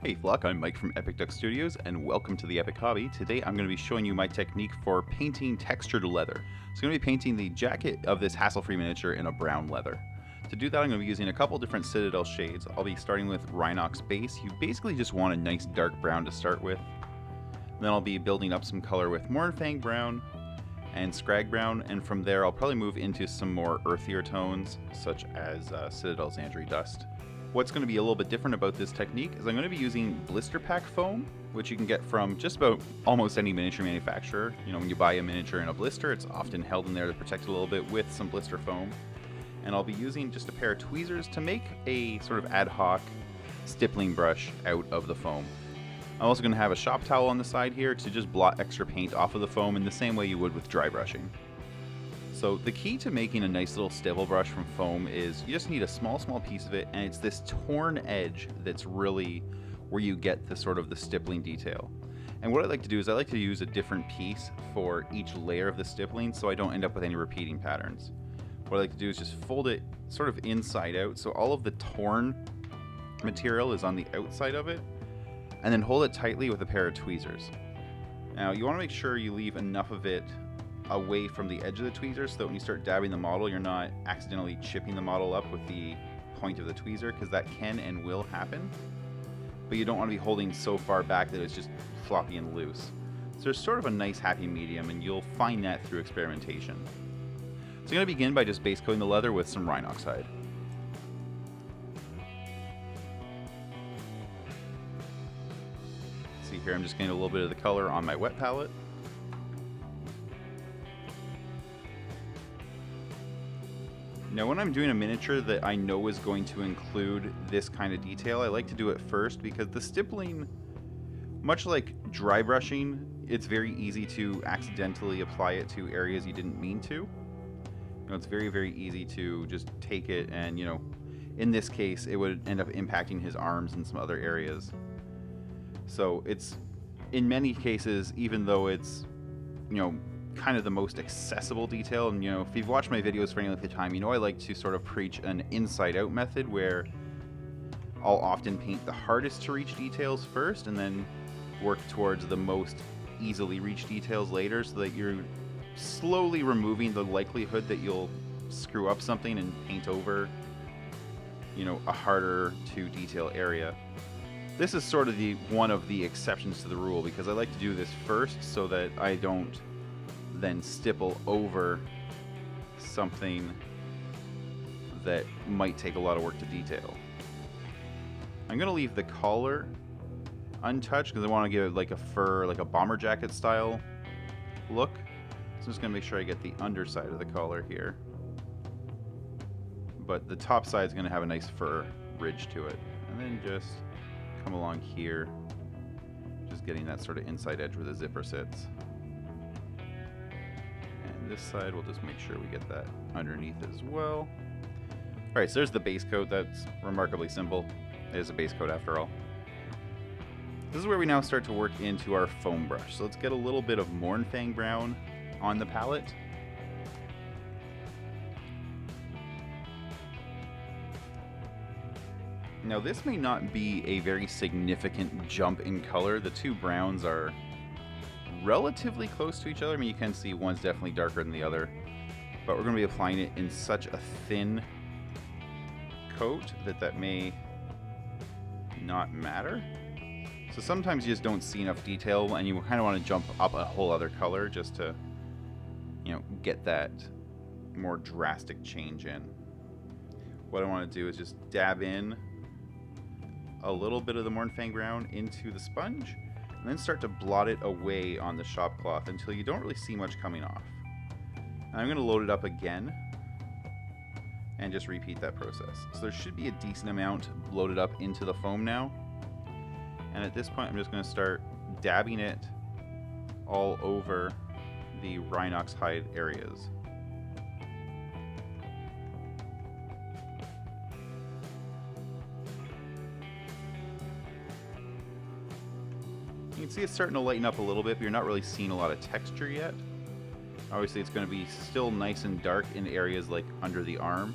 Hey Flock, I'm Mike from Epic Duck Studios and welcome to the Epic Hobby. Today I'm going to be showing you my technique for painting textured leather. So I'm going to be painting the jacket of this hassle-free miniature in a brown leather. To do that I'm going to be using a couple different Citadel shades. I'll be starting with RHINOX base. You basically just want a nice dark brown to start with. Then I'll be building up some color with MOURNFANG brown and SKRAG brown, and from there I'll probably move into some more earthier tones such as Citadel ZANDRI dust. What's going to be a little bit different about this technique is I'm going to be using blister pack foam, which you can get from just about almost any miniature manufacturer. You know, when you buy a miniature in a blister, it's often held in there to protect it a little bit with some blister foam. And I'll be using just a pair of tweezers to make a sort of ad hoc stippling brush out of the foam. I'm also going to have a shop towel on the side here to just blot extra paint off of the foam in the same way you would with dry brushing. So the key to making a nice little stipple brush from foam is you just need a small piece of it, and it's this torn edge that's really where you get the sort of the stippling detail. And what I like to do is I like to use a different piece for each layer of the stippling so I don't end up with any repeating patterns. What I like to do is just fold it sort of inside out so all of the torn material is on the outside of it, and then hold it tightly with a pair of tweezers. Now you want to make sure you leave enough of it away from the edge of the tweezers so that when you start dabbing the model you're not accidentally chipping the model up with the point of the tweezer, because that can and will happen. But you don't want to be holding so far back that it's just floppy and loose. So there's sort of a nice happy medium, and you'll find that through experimentation. So I'm going to begin by just base coating the leather with some RHINOX hide. See here, I'm just getting a little bit of the color on my wet palette. Now when I'm doing a miniature that I know is going to include this kind of detail, I like to do it first because the stippling, much like dry brushing, it's very easy to accidentally apply it to areas you didn't mean to. You know, it's very easy to just take it and, you know, in this case it would end up impacting his arms and some other areas. So it's, in many cases, even though it's, you know, kind of the most accessible detail, and you know, if you've watched my videos for any length of time, you know I like to sort of preach an inside out method where I'll often paint the hardest to reach details first and then work towards the most easily reached details later, so that you're slowly removing the likelihood that you'll screw up something and paint over, you know, a harder to detail area. This is sort of one of the exceptions to the rule, because I like to do this first so that I don't then stipple over something that might take a lot of work to detail. I'm going to leave the collar untouched because I want to give it like a fur, like a bomber jacket style look. So I'm just going to make sure I get the underside of the collar here. But the top side is going to have a nice fur ridge to it. And then just come along here, just getting that sort of inside edge where the zipper sits. This side, we'll just make sure we get that underneath as well. Alright, so there's the base coat. That's remarkably simple. It is a base coat after all. This is where we now start to work into our foam brush. So let's get a little bit of MOURNFANG brown on the palette. Now this may not be a very significant jump in color. The two browns are relatively close to each other. I mean, you can see one's definitely darker than the other, but we're going to be applying it in such a thin coat that may not matter. So sometimes you just don't see enough detail and you kind of want to jump up a whole other color just to, you know, get that more drastic change in. What I want to do is just dab in a little bit of the MOURNFANG brown into the sponge, and then start to blot it away on the shop cloth until you don't really see much coming off. And I'm going to load it up again and just repeat that process. So there should be a decent amount loaded up into the foam now. And at this point I'm just going to start dabbing it all over the RHINOX hide areas. You can see it's starting to lighten up a little bit, but you're not really seeing a lot of texture yet. Obviously it's going to be still nice and dark in areas like under the arm.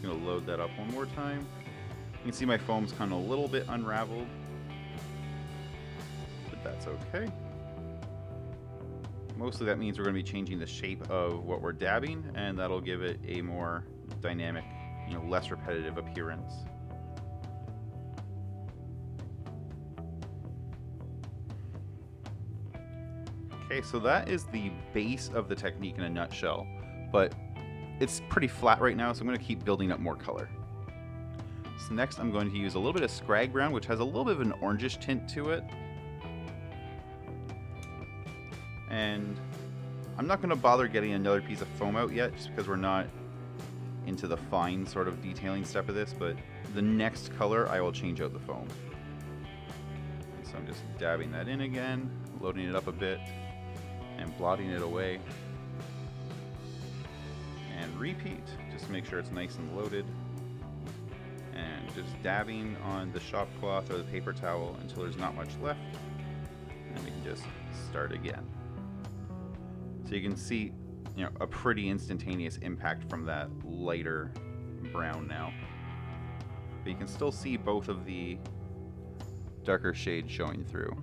Just going to load that up one more time. You can see my foam's kind of a little bit unraveled, but that's okay. Mostly that means we're going to be changing the shape of what we're dabbing, and that'll give it a more dynamic, less repetitive appearance. Okay, so that is the base of the technique in a nutshell, but it's pretty flat right now, so I'm going to keep building up more color. So next I'm going to use a little bit of SKRAG brown, which has a little bit of an orangish tint to it. And I'm not going to bother getting another piece of foam out yet, just because we're not into the fine sort of detailing step of this, but the next color I will change out the foam. So I'm just dabbing that in again, loading it up a bit, and blotting it away. And repeat, just to make sure it's nice and loaded. And just dabbing on the shop cloth or the paper towel until there's not much left. And then we can just start again. So you can see, a pretty instantaneous impact from that lighter brown now. But you can still see both of the darker shades showing through.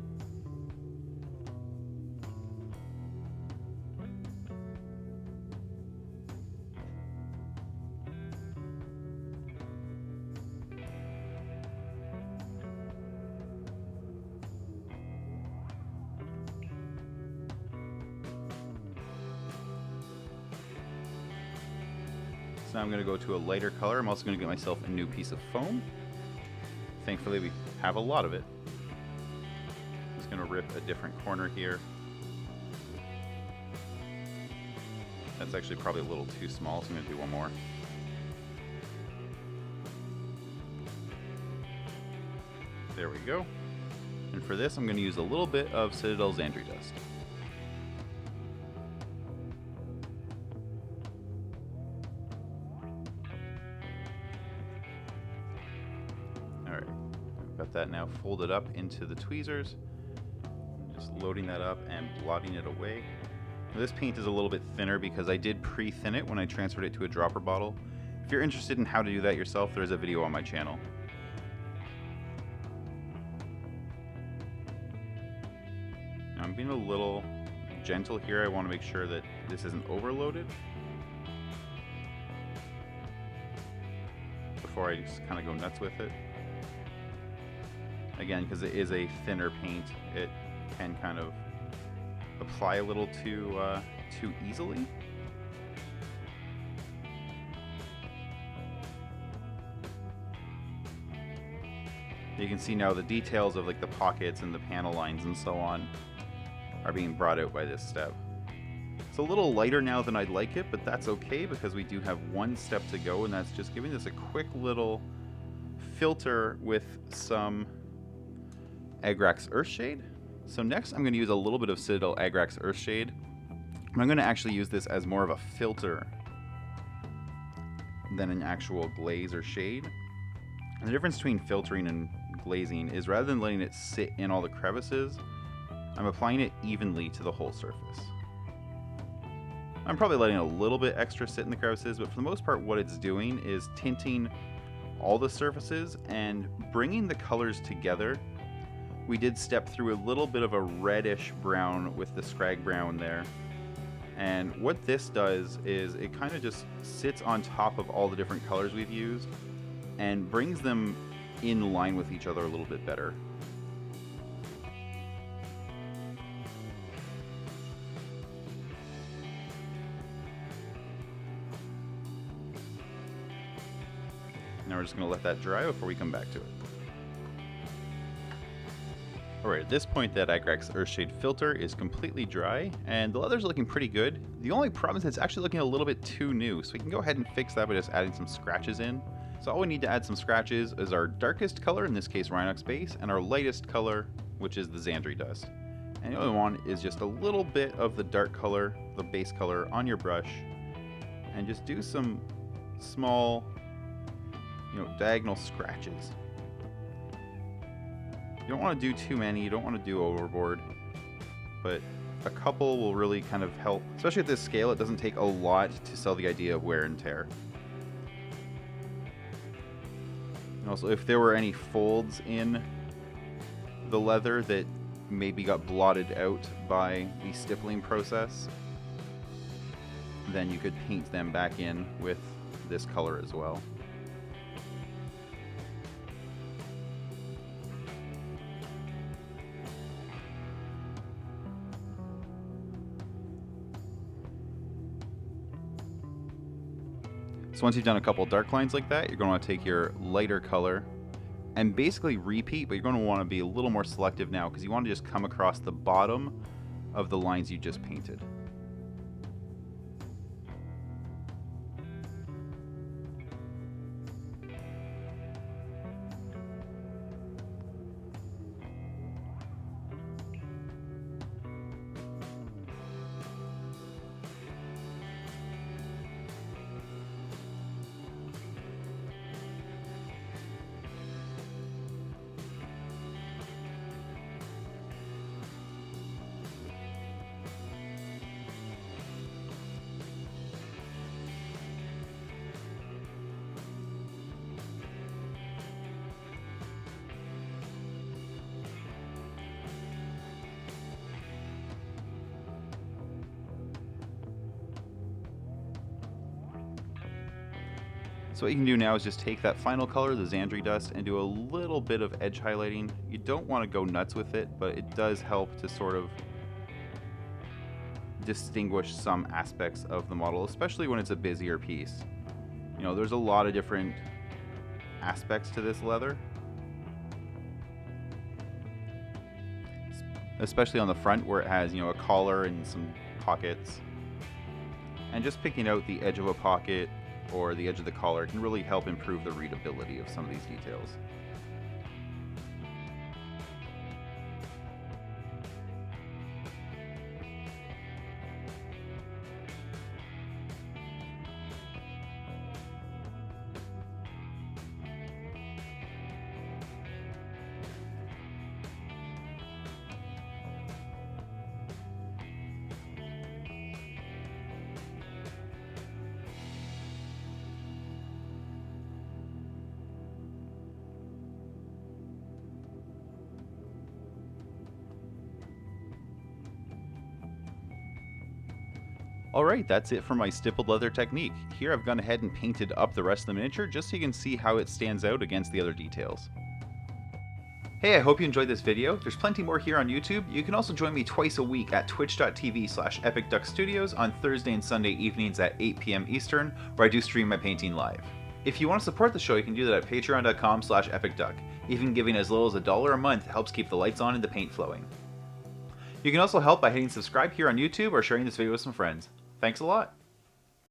So now I'm going to go to a lighter color. I'm also going to get myself a new piece of foam. Thankfully we have a lot of it. Just going to rip a different corner here. That's actually probably a little too small, so I'm going to do one more. There we go. And for this I'm going to use a little bit of Citadel ZANDRI dust. Got that now folded up into the tweezers. Just loading that up and blotting it away. Now this paint is a little bit thinner because I did pre-thin it when I transferred it to a dropper bottle. If you're interested in how to do that yourself, there's a video on my channel. Now I'm being a little gentle here. I want to make sure that this isn't overloaded before I just kind of go nuts with it. Again, because it is a thinner paint, it can kind of apply a little too easily. You can see now the details of like the pockets and the panel lines and so on are being brought out by this step. It's a little lighter now than I'd like it, but that's okay because we do have one step to go, and that's just giving this a quick little filter with some AGRAX Earthshade. So next I'm going to use a little bit of Citadel AGRAX Earthshade. I'm going to actually use this as more of a filter than an actual glaze or shade. And the difference between filtering and glazing is rather than letting it sit in all the crevices, I'm applying it evenly to the whole surface. I'm probably letting a little bit extra sit in the crevices, but for the most part what it's doing is tinting all the surfaces and bringing the colors together. We did step through a little bit of a reddish brown with the SKRAG brown there. And what this does is it kind of just sits on top of all the different colors we've used and brings them in line with each other a little bit better. Now we're just going to let that dry before we come back to it. Alright, at this point that AGRAX Earthshade filter is completely dry, and the leather's looking pretty good. The only problem is it's actually looking a little bit too new, so we can go ahead and fix that by just adding some scratches in. So all we need to add some scratches is our darkest color, in this case RHINOX base, and our lightest color, which is the ZANDRI dust. And the other one is just a little bit of the dark color, the base color, on your brush, and just do some small, diagonal scratches. You don't want to do too many, you don't want to do overboard, but a couple will really kind of help. Especially at this scale, it doesn't take a lot to sell the idea of wear and tear. And also, if there were any folds in the leather that maybe got blotted out by the stippling process, then you could paint them back in with this color as well. So once you've done a couple dark lines like that, you're going to want to take your lighter color and basically repeat, but you're going to want to be a little more selective now because you want to just come across the bottom of the lines you just painted. So what you can do now is just take that final color, the ZANDRI dust, and do a little bit of edge highlighting. You don't want to go nuts with it, but it does help to sort of distinguish some aspects of the model, especially when it's a busier piece. You know, there's a lot of different aspects to this leather, especially on the front where it has, you know, a collar and some pockets. And just picking out the edge of a pocket or the edge of the collar can really help improve the readability of some of these details. Alright, that's it for my stippled leather technique. Here I've gone ahead and painted up the rest of the miniature just so you can see how it stands out against the other details. Hey, I hope you enjoyed this video. There's plenty more here on YouTube. You can also join me twice a week at twitch.tv/epicduckstudios on Thursday and Sunday evenings at 8 p.m. Eastern, where I do stream my painting live. If you want to support the show, you can do that at patreon.com/epicduck. Even giving as little as $1 a month helps keep the lights on and the paint flowing. You can also help by hitting subscribe here on YouTube or sharing this video with some friends. Thanks a lot!